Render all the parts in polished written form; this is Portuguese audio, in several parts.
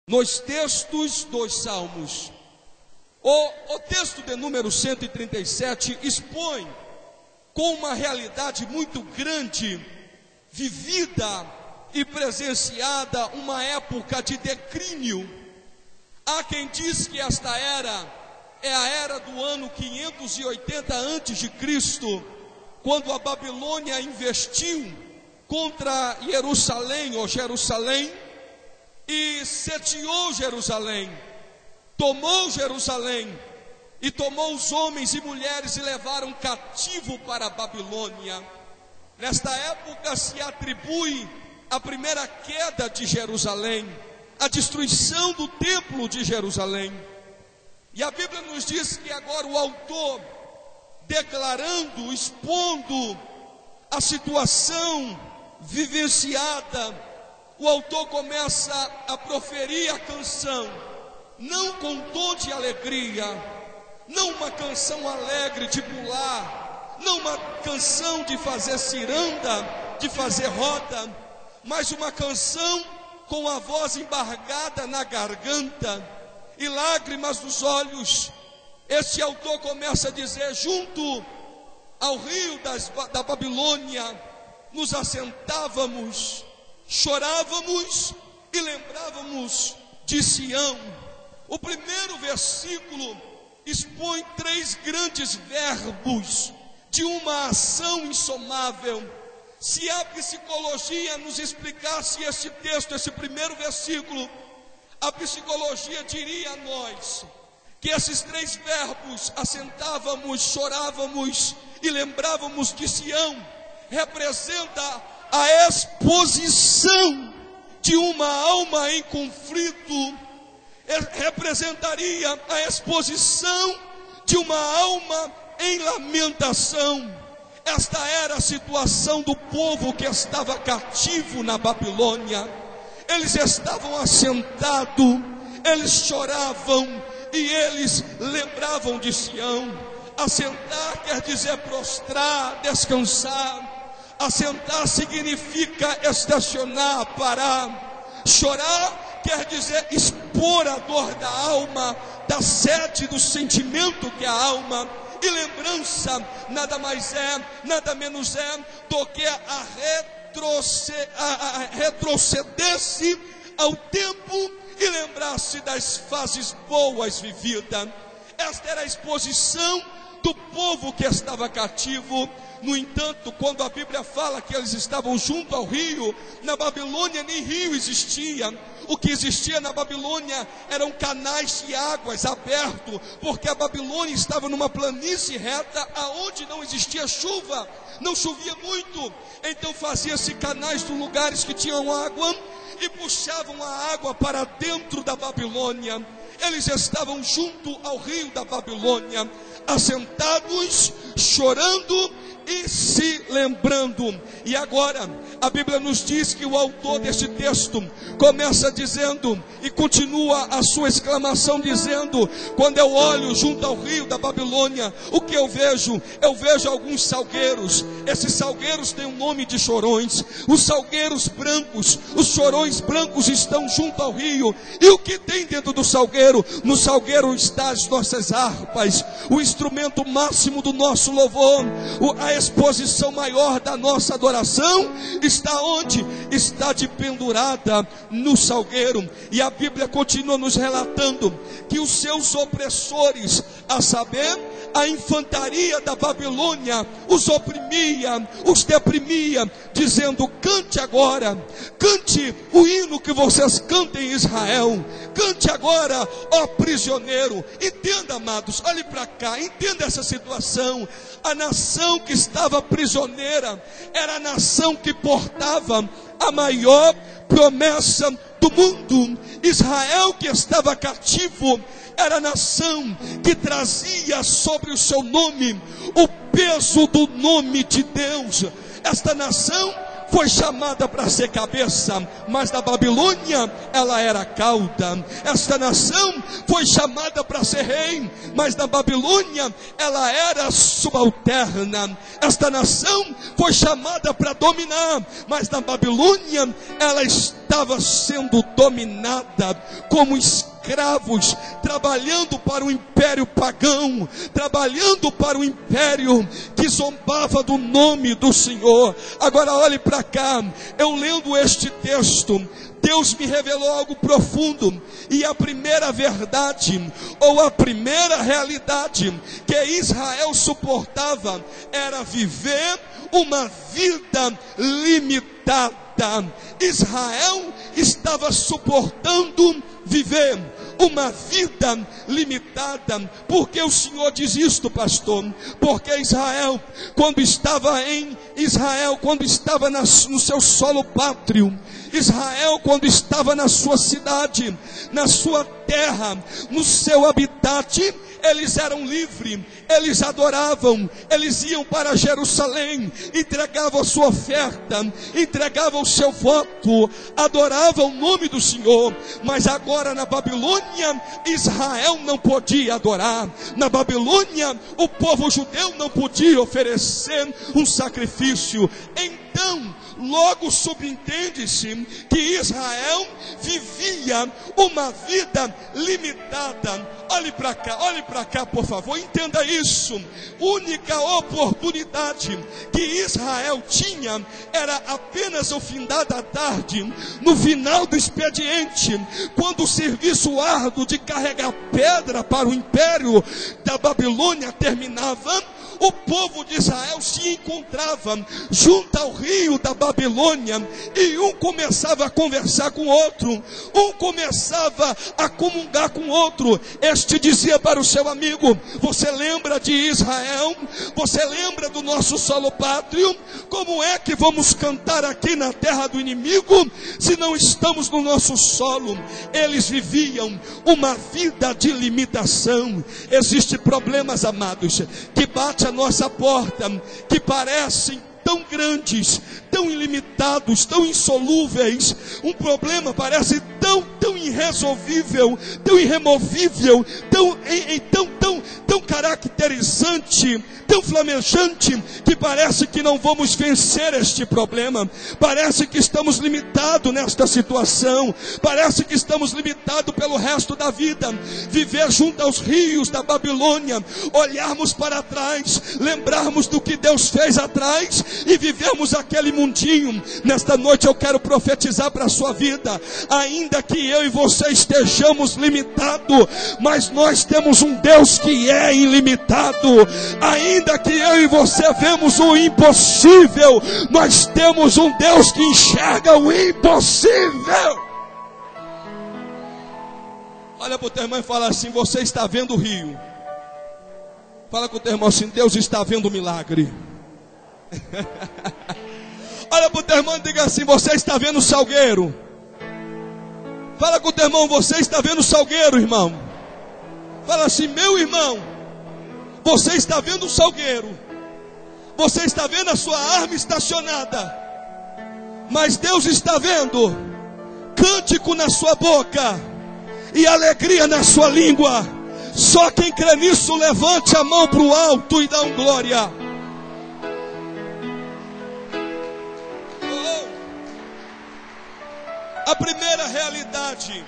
nos textos dos Salmos. O texto de número 137 expõe com uma realidade muito grande, vivida e presenciada, uma época de declínio. Há quem diz que esta era é a era do ano 580 a.C., quando a Babilônia investiu contra Jerusalém, ou Jerusalém, e sitiou Jerusalém, tomou Jerusalém, e tomou os homens e mulheres e levaram cativo para a Babilônia. Nesta época se atribui a primeira queda de Jerusalém, a destruição do templo de Jerusalém. E a Bíblia nos diz que agora o autor, declarando, expondo a situação vivenciada, o autor começa a proferir a canção, não com tom de alegria, não uma canção alegre de pular, não uma canção de fazer ciranda, de fazer roda, mas uma canção com a voz embargada na garganta e lágrimas nos olhos. Este autor começa a dizer: junto ao rio da Babilônia nos assentávamos, chorávamos e lembrávamos de Sião. O primeiro versículo expõe três grandes verbos de uma ação insomável. Se a psicologia nos explicasse esse texto, esse primeiro versículo, a psicologia diria a nós que esses três verbos, assentávamos, chorávamos e lembrávamos de Sião, representa a exposição de uma alma em conflito, representaria a exposição de uma alma em lamentação. Esta era a situação do povo que estava cativo na Babilônia. Eles estavam assentados, eles choravam e eles lembravam de Sião. Assentar quer dizer prostrar, descansar. Assentar significa estacionar, parar. Chorar quer dizer expor a dor da alma, da sede, do sentimento que é a alma. E lembrança nada mais é, nada menos é do que a retroceder-se ao tempo e lembrar-se das fases boas vividas. Esta era a exposição do povo que estava cativo. No entanto, quando a Bíblia fala que eles estavam junto ao rio, na Babilônia nem rio existia. O que existia na Babilônia eram canais de águas abertos, porque a Babilônia estava numa planície reta, aonde não existia chuva, não chovia muito. Então fazia-se canais de lugares que tinham água e puxavam a água para dentro da Babilônia. Eles estavam junto ao rio da Babilônia, assentados, chorando e se lembrando. E agora a Bíblia nos diz que o autor deste texto começa dizendo e continua a sua exclamação dizendo: quando eu olho junto ao rio da Babilônia, o que eu vejo? Eu vejo alguns salgueiros. Esses salgueiros têm o nome de chorões. Os salgueiros brancos, os chorões brancos estão junto ao rio. E o que tem dentro do salgueiro? No salgueiro está as nossas harpas, o instrumento máximo do nosso louvor. A exposição maior da nossa adoração está onde? Está pendurada no salgueiro. E a Bíblia continua nos relatando que os seus opressores, a saber, a infantaria da Babilônia, os oprimia, os deprimia, dizendo: cante agora, cante o hino que vocês cantam em Israel, cante agora, ó prisioneiro. Entenda, amados, olhe para cá, entenda essa situação. A nação que estava prisioneira era a nação que portava a maior promessa do mundo. Israel, que estava cativo, era a nação que trazia sobre o seu nome o peso do nome de Deus. Esta nação foi chamada para ser cabeça, mas na Babilônia ela era cauda. Esta nação foi chamada para ser rei, mas na Babilônia ela era subalterna. Esta nação foi chamada para dominar, mas na Babilônia ela estava estava sendo dominada como escravos, trabalhando para o império pagão, trabalhando para o império que zombava do nome do Senhor. Agora olhe para cá, eu lendo este texto, Deus me revelou algo profundo, e a primeira verdade, ou a primeira realidade que Israel suportava, era viver uma vida limitada. Israel estava suportando viver uma vida limitada. Porque o Senhor diz isto, pastor? Porque Israel, quando estava no seu solo pátrio, Israel, quando estava na sua cidade, na sua terra, no seu habitat, eles eram livres, eles adoravam, eles iam para Jerusalém, entregavam a sua oferta, entregavam o seu voto, adoravam o nome do Senhor. Mas agora na Babilônia, Israel não podia adorar. Na Babilônia, o povo judeu não podia oferecer um sacrifício. Então, logo subentende-se que Israel vivia uma vida limitada. Olhe para cá, por favor, entenda isso. Única oportunidade que Israel tinha era apenas ao findar da tarde, no final do expediente, quando o serviço árduo de carregar pedra para o império da Babilônia terminava. O povo de Israel se encontrava junto ao rio da Babilônia, e um começava a conversar com o outro, um começava a comungar com o outro. Este dizia para o seu amigo: você lembra de Israel? Você lembra do nosso solo pátrio? Como é que vamos cantar aqui na terra do inimigo, se não estamos no nosso solo? Eles viviam uma vida de limitação. Existem problemas, amados, que batem a nossa porta, que parecem tão grandes, tão ilimitados, tão insolúveis. Um problema parece tão irresolvível, tão irremovível, tão caracterizante, tão flamejante, que parece que não vamos vencer este problema. Parece que estamos limitados nesta situação. Parece que estamos limitados pelo resto da vida. Viver junto aos rios da Babilônia, olharmos para trás, lembrarmos do que Deus fez atrás e vivermos aquele mundinho. Nesta noite eu quero profetizar para a sua vida. Ainda que eu e você estejamos limitados, mas nós temos um Deus que é ilimitado. Ainda que eu e você vemos o impossível, nós temos um Deus que enxerga o impossível. Olha para o teu irmão e fala assim: você está vendo o rio? Fala com o teu irmão assim: Deus está vendo o milagre. Olha para o teu irmão e diga assim: você está vendo o salgueiro? Fala com o teu irmão: você está vendo o salgueiro, irmão? Fala assim: meu irmão, você está vendo o salgueiro, você está vendo a sua arma estacionada, mas Deus está vendo cântico na sua boca e alegria na sua língua. Só quem crê nisso, levante a mão para o alto e dá um glória. A primeira realidade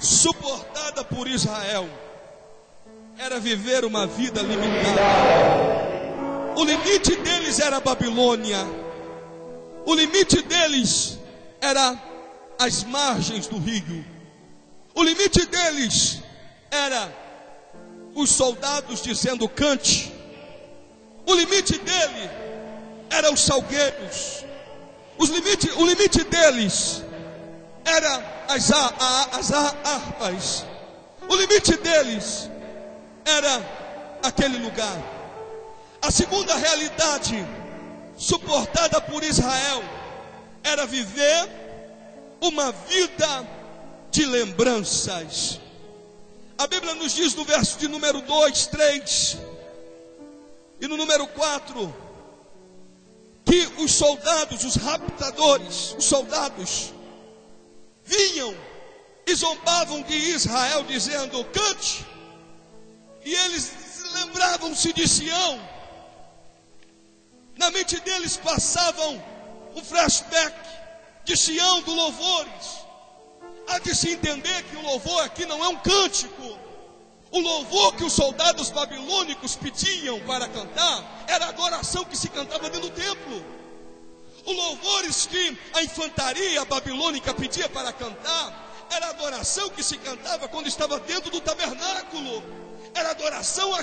suportada por Israel era viver uma vida limitada. O limite deles era a Babilônia. O limite deles era as margens do rio. O limite deles era os soldados dizendo cante. O limite dele era os salgueiros. O limite deles era as harpas. O limite deles era aquele lugar. A segunda realidade suportada por Israel era viver uma vida de lembranças. A Bíblia nos diz no verso de número 2, 3 e no número 4 que os soldados, os raptadores, os soldados vinham e zombavam de Israel dizendo cante. E eles lembravam-se de Sião. Na mente deles passavam um flashback de Sião, do louvores. Há de se entender que o louvor aqui não é um cântico. O louvor que os soldados babilônicos pediam para cantar era a adoração que se cantava dentro do templo. Os louvores que a infantaria babilônica pedia para cantar era a adoração que se cantava quando estava dentro do tabernáculo. Era a adoração a